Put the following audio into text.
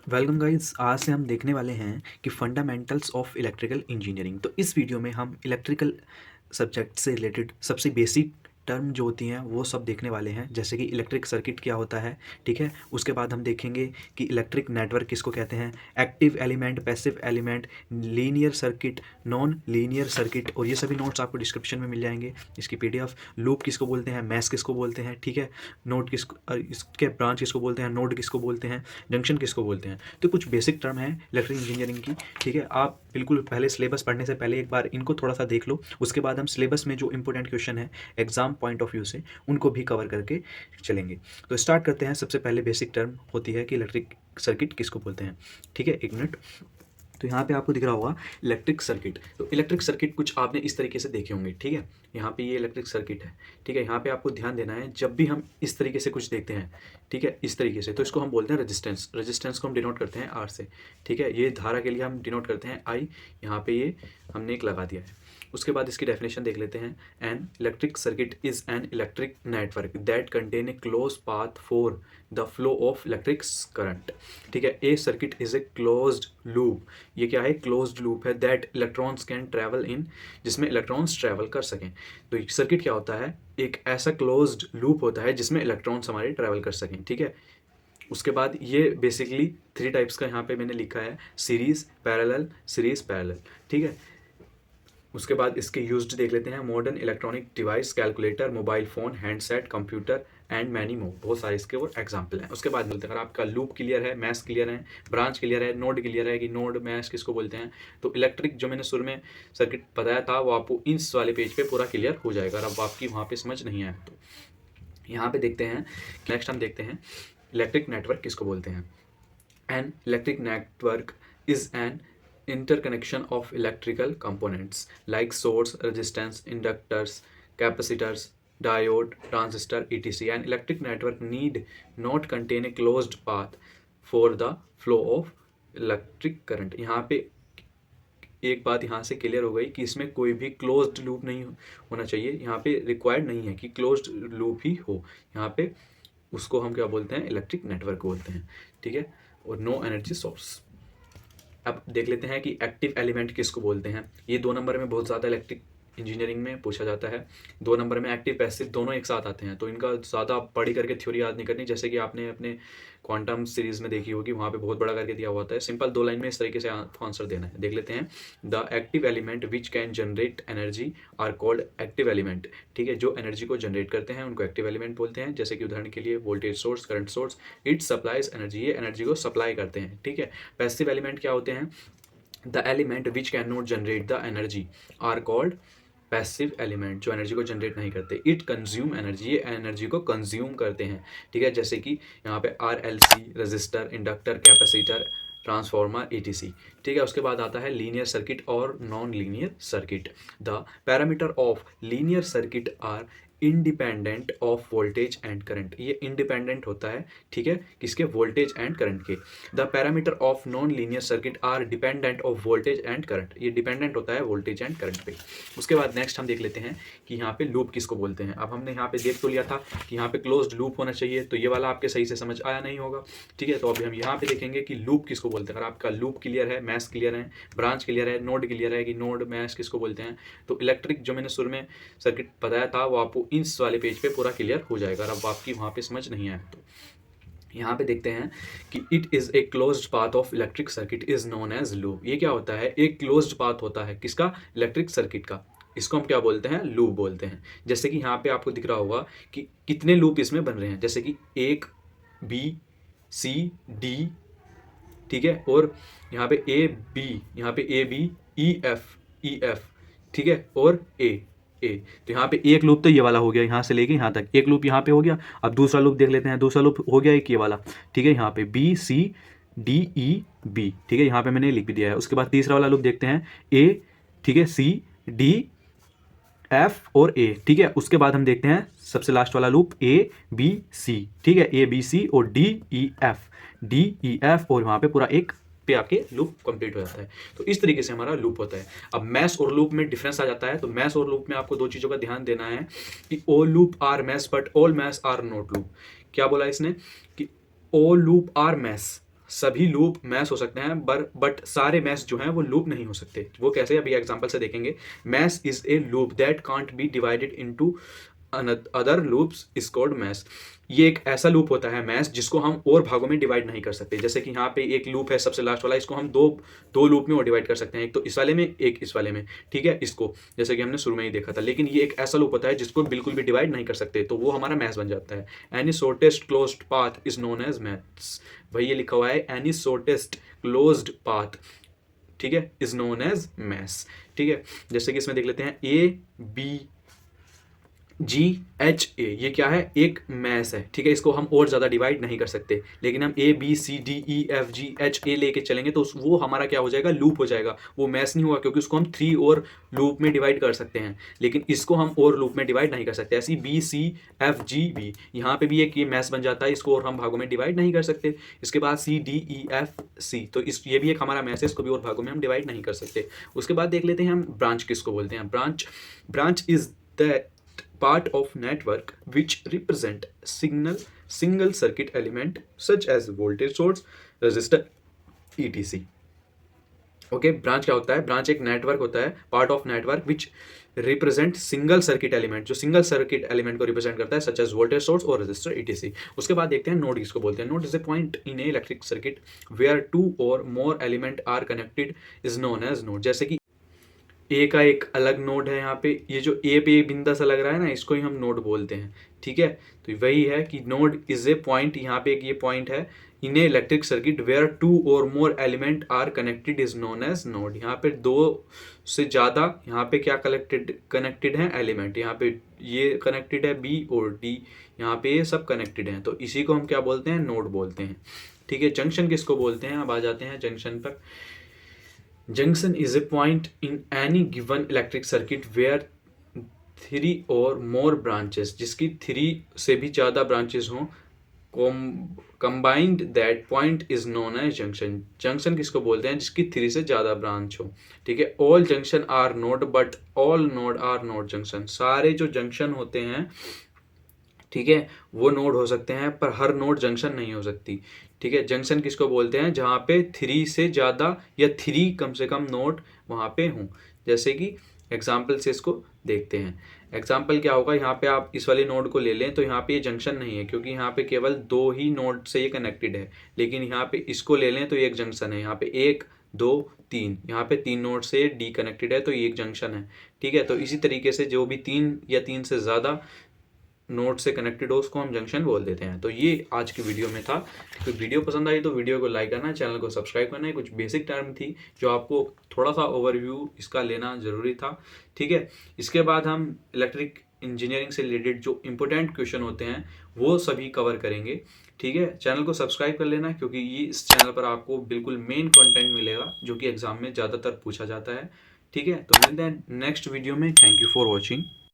Welcome guys. आज से हम देखने वाले हैं कि फंडामेंटल्स ऑफ इलेक्ट्रिकल इंजीनियरिंग। तो इस वीडियो में हम इलेक्ट्रिकल सब्जेक्ट से रिलेटेड सबसे बेसिक टर्म जो होती हैं वो सब देखने वाले हैं, जैसे कि इलेक्ट्रिक सर्किट क्या होता है, ठीक है। उसके बाद हम देखेंगे कि इलेक्ट्रिक नेटवर्क किसको कहते हैं, active element, passive element, linear circuit, non linear circuit, और ये सभी नोट्स आपको डिस्क्रिप्शन में मिल जाएंगे। इसकी पीडीएफ, लूप किसको बोलते हैं, मैश किसको बोलते हैं, ठीक है, नोड किसको, इसके ब्रांच किसको बोलते हैं, नोड किसको बोलते हैं, जंक्शन किसको बोलते हैं। तो कुछ बेसिक टर्म है इलेक्ट्रिक इंजीनियरिंग की, ठीक है। आप बिल्कुल पहले सिलेबस पढ़ने से पहले एक बार इनको थोड़ा सा देख लो, उसके बाद हम सिलेबस में जो इंपॉर्टेंट क्वेश्चन है एग्जाम पॉइंट ऑफ व्यू से उनको भी कवर करके चलेंगे। तो स्टार्ट करते हैं। सबसे पहले बेसिक टर्म होती है कि इलेक्ट्रिक सर्किट किसको बोलते हैं, ठीक है। एक मिनट। तो यहाँ पे आपको दिख रहा होगा इलेक्ट्रिक सर्किट। तो इलेक्ट्रिक सर्किट कुछ आपने इस तरीके से देखे होंगे, ठीक है। यहाँ पे ये इलेक्ट्रिक सर्किट है, ठीक है। यहाँ पे आपको ध्यान देना है, जब भी हम इस तरीके से कुछ देखते हैं, ठीक है, इस तरीके से, तो इसको हम बोलते हैं रेजिस्टेंस। रेजिस्टेंस को हम डिनोट करते हैं आर से, ठीक है। ये धारा के लिए हम डिनोट करते हैं आई। यहाँ पे ये हमने एक लगा दिया है। उसके बाद इसकी डेफिनेशन देख लेते हैं। An electric circuit is an electric network that contain a close path for the flow of electric current, ठीक है। A circuit is a closed loop. ये क्या है, क्लोज्ड लूप है। That electrons can travel in, जिसमें electrons travel कर सकें। तो सर्किट क्या होता है, एक ऐसा क्लोज्ड लूप होता है जिसमें इलेक्ट्रॉन्स हमारे ट्रैवल कर सकें, ठीक है। उसके बाद ये बेसिकली 3 टाइप्स का यहाँ पे मैंने लिखा है, सीरीज पैरेलल, सीरीज पैरेलल, ठीक है। उसके बाद इसके यूज्ड देख लेते हैं। Modern electronic device, calculator, mobile phone, handset, computer and many more, बहुत सारे इसके और एग्जाम्पल हैं। उसके बाद मिलते हैं, अगर आपका लूप क्लियर है, मैश क्लियर है, ब्रांच क्लियर है, नोड क्लियर है कि नोड मैश किसको बोलते हैं, तो इलेक्ट्रिक जो मैंने शुरू में सर्किट बताया था वो आपको इस वाले पेज पे पूरा क्लियर हो जाएगा। अब आपकी वहाँ पे समझ नहीं आया तो यहाँ पे देखते हैं। नेक्स्ट हम देखते हैं इलेक्ट्रिक नेटवर्क किसको बोलते हैं। An electric network is an interconnection of electrical components like source, resistance, inductors, capacitors, diode, transistor, etc. An electric network need not contain a closed path for the flow of electric current. यहाँ पे एक बात यहाँ से clear हो गई कि इसमें कोई भी क्लोज्ड लूप नहीं होना चाहिए। यहाँ पे रिक्वायर्ड नहीं है कि क्लोज्ड लूप ही हो। यहाँ पे उसको हम क्या बोलते हैं, इलेक्ट्रिक नेटवर्क बोलते हैं, ठीक है। और नो एनर्जी सोर्स। अब देख लेते हैं कि एक्टिव एलिमेंट किसको बोलते हैं। ये 2 नंबर में बहुत ज़्यादा इलेक्ट्रिक इंजीनियरिंग में पूछा जाता है। 2 नंबर में एक्टिव पैसिव दोनों एक साथ आते हैं, तो इनका ज़्यादा पढ़ी करके थ्योरी याद नहीं करनी, जैसे कि आपने अपने क्वांटम सीरीज़ में देखी होगी, वहाँ पे बहुत बड़ा करके दिया हुआ होता है। सिंपल 2 लाइन में इस तरीके से आंसर देना है। देख लेते हैं। The active element which can generate energy are called active element, ठीक है। जो एनर्जी को जनरेट करते हैं उनको एक्टिव एलिमेंट बोलते हैं। जैसे कि उदाहरण के लिए voltage source, current source, it supplies energy, ये एनर्जी को सप्लाई करते हैं, ठीक है। पैसिव एलिमेंट क्या होते हैं, the element which can not generate the energy are called passive element, जो एनर्जी को जनरेट नहीं करते। इट कंज्यूम एनर्जी, ये एनर्जी को कंज्यूम करते हैं, ठीक है। जैसे कि यहाँ पे RLC, resistor, inductor, capacitor, transformer, ETC, ठीक है। उसके बाद आता है लीनियर सर्किट और non linear circuit. The parameter of linear circuit are independent of voltage and current, ये इंडिपेंडेंट होता है, ठीक है, किसके, वोल्टेज एंड करंट के। The parameter of non linear circuit are dependent of voltage and current, ये dependent होता है वोल्टेज एंड करंट पे। उसके बाद नेक्स्ट हम देख लेते हैं कि यहाँ पे लूप किसको बोलते हैं। अब हमने यहाँ पे देख तो लिया था कि यहाँ पे क्लोज्ड लूप होना चाहिए, तो ये वाला आपके सही से समझ आया नहीं होगा, ठीक है। तो अभी हम यहाँ पे देखेंगे कि लूप किसको बोलते हैं। अगर आपका लूप क्लियर है, मैश क्लियर है, ब्रांच क्लियर है, नोड क्लियर है कि नोड मैश किसको बोलते हैं, तो इलेक्ट्रिक जो मैंने शुरू में सर्किट बताया था वो आपको इस वाले पेज पे पूरा क्लियर हो जाएगा। अब आपकी वहाँ पे समझ नहीं आया तो यहाँ पे देखते हैं कि it is a closed path of electric circuit is known as loop. ये क्या होता है, एक क्लोज्ड पाथ होता है किसका, इलेक्ट्रिक सर्किट का, इसको हम क्या बोलते हैं, लूप बोलते हैं। जैसे कि यहाँ पे आपको दिख रहा होगा कि कितने लूप इसमें बन रहे हैं, जैसे कि 1 B C D, ठीक है, और यहाँ पे A B, यहाँ पे A B E F, ठीक है, और A। तो यहाँ पे एक लूप तो ये वाला हो गया, यहाँ से लेके यहाँ तक एक लूप यहाँ पे हो गया। अब दूसरा लूप देख लेते हैं। दूसरा लूप हो गया एक ये वाला, ठीक है, यहाँ पे B C D E B, ठीक है, यहाँ पे मैंने लिख भी दिया है। उसके बाद तीसरा वाला लूप देखते हैं, A, ठीक है, C D F और A, ठीक है। उसके बाद हम देखते हैं सबसे लास्ट वाला लूप A B C, ठीक है, A B C और D E F, और वहाँ पे पूरा एक पे आपके लूप कंप्लीट हो जाता है। तो इस तरीके से हमारा लूप होता है। अब मैश और लूप में डिफरेंस आ जाता है। तो मैश और लूप में आपको 2 चीज़ों का ध्यान देना है कि all loop are mesh but all mesh are not loop. क्या बोला इसने कि ऑल लूप आर मैश, सभी लूप मैस हो सकते हैं बट सारे मैस जो हैं वो लूप नहीं हो सकते। वो कैसे, अभी एग्जांपल से देखेंगे। Mesh is a loop that can't be divided into other loops is called mesh. ये एक ऐसा लूप होता है मैस जिसको हम और भागों में डिवाइड नहीं कर सकते। जैसे कि यहाँ पे एक लूप है सबसे लास्ट वाला, इसको हम दो लूप में और डिवाइड कर सकते हैं, एक तो इस वाले में एक इस वाले में, ठीक है, इसको जैसे कि हमने शुरू में ही देखा था। लेकिन ये एक ऐसा लूप होता है जिसको बिल्कुल भी डिवाइड नहीं कर सकते, तो वो हमारा मैस बन जाता है। Any shortest closed path is known as meshes. वही ये लिखा हुआ है, एनी शॉर्टेस्ट क्लोज्ड पाथ, ठीक है, इज नोन एज मैस। ठीक है, जैसे कि इसमें देख लेते हैं ABGHA, ये क्या है, एक मैस है, ठीक है। इसको हम और ज़्यादा डिवाइड नहीं कर सकते, लेकिन हम ABCDEFGHA लेके चलेंगे तो वो हमारा क्या हो जाएगा, लूप हो जाएगा। वो मैस नहीं हुआ क्योंकि उसको हम 3 और लूप में डिवाइड कर सकते हैं, लेकिन इसको हम और लूप में डिवाइड नहीं कर सकते। ऐसी BCFGB, यहाँ पे भी एक ये मैस बन जाता है, इसको और हम भागों में डिवाइड नहीं कर सकते। इसके बाद CDEFC, तो ये भी एक हमारा मैस है, इसको भी और भागों में हम डिवाइड नहीं कर सकते। उसके बाद देख लेते हैं हम ब्रांच किसको बोलते हैं। Branch is the part of network which represent single circuit element such as voltage source, resistor, etc. Okay, branch क्या होता है, ब्रांच एक नेटवर्क होता है, part of network which represent single circuit element, जो सिंगल सर्किट एलिमेंट को represent करता है, सच एज वोल्टेज सोर्स और रेजिस्टर etc. उसके बाद देखते हैं नोड किसको बोलते हैं। Node is a point in a electric circuit where 2 or more element are connected is known as node. जैसे कि ए का एक अलग नोड है, यहाँ पे ये जो ए पे एक बिंदा सा लग रहा है ना, इसको ही हम नोड बोलते हैं, ठीक है। तो वही है कि नोड इज ए पॉइंट, यहाँ पे एक ये पॉइंट है in a electric circuit where 2 or more element are connected is known as node. यहाँ पे 2 से ज़्यादा यहाँ पे क्या कनेक्टेड है एलिमेंट, यहाँ पे ये कनेक्टेड है B और D, यहाँ पे ये सब कनेक्टेड हैं, तो इसी को हम क्या बोलते हैं, नोड बोलते हैं, ठीक है। जंक्शन किसको बोलते हैं, अब आ जाते हैं जंक्शन पर। Junction is a point in any given electric circuit where 3 or more branches, जिसकी 3 से भी ज़्यादा branches हों, combined that point is known as junction। Junction किसको बोलते हैं, जिसकी 3 से ज़्यादा ब्रांच हो, ठीक है। all junction are node but all node are not junction। सारे जो जंक्शन होते हैं, ठीक है, वो नोड हो सकते हैं पर हर नोड जंक्शन नहीं हो सकती, ठीक है। जंक्शन किसको बोलते हैं, जहाँ पे 3 से ज़्यादा या 3 कम से कम नोड वहाँ पे हों। जैसे कि एग्जाम्पल से इसको देखते हैं। एग्जाम्पल क्या होगा, यहाँ पे आप इस वाले नोड को ले लें तो यहाँ पे ये जंक्शन नहीं है क्योंकि यहाँ पे केवल 2 ही नोड से ये कनेक्टेड है। लेकिन यहाँ पे इसको ले लें तो ये एक जंक्शन है, यहाँ पे 1 2 3, यहाँ पे 3 नोड से डी कनेक्टेड है तो ये एक जंक्शन है, ठीक है। तो इसी तरीके से जो भी 3 या 3 से ज़्यादा नोड से कनेक्टेड हो उसको हम जंक्शन बोल देते हैं। तो ये आज की वीडियो में था। तो वीडियो पसंद आई तो वीडियो को लाइक करना, चैनल को सब्सक्राइब करना है। कुछ बेसिक टर्म थी जो आपको थोड़ा सा ओवरव्यू इसका लेना ज़रूरी था, ठीक है। इसके बाद हम इलेक्ट्रिक इंजीनियरिंग से रिलेटेड जो इंपॉर्टेंट क्वेश्चन होते हैं वो सभी कवर करेंगे, ठीक है। चैनल को सब्सक्राइब कर लेना क्योंकि ये इस चैनल पर आपको बिल्कुल मेन कंटेंट मिलेगा जो कि एग्जाम में ज़्यादातर पूछा जाता है, ठीक है। तो मिलते हैं नेक्स्ट वीडियो में। Thank you for watching.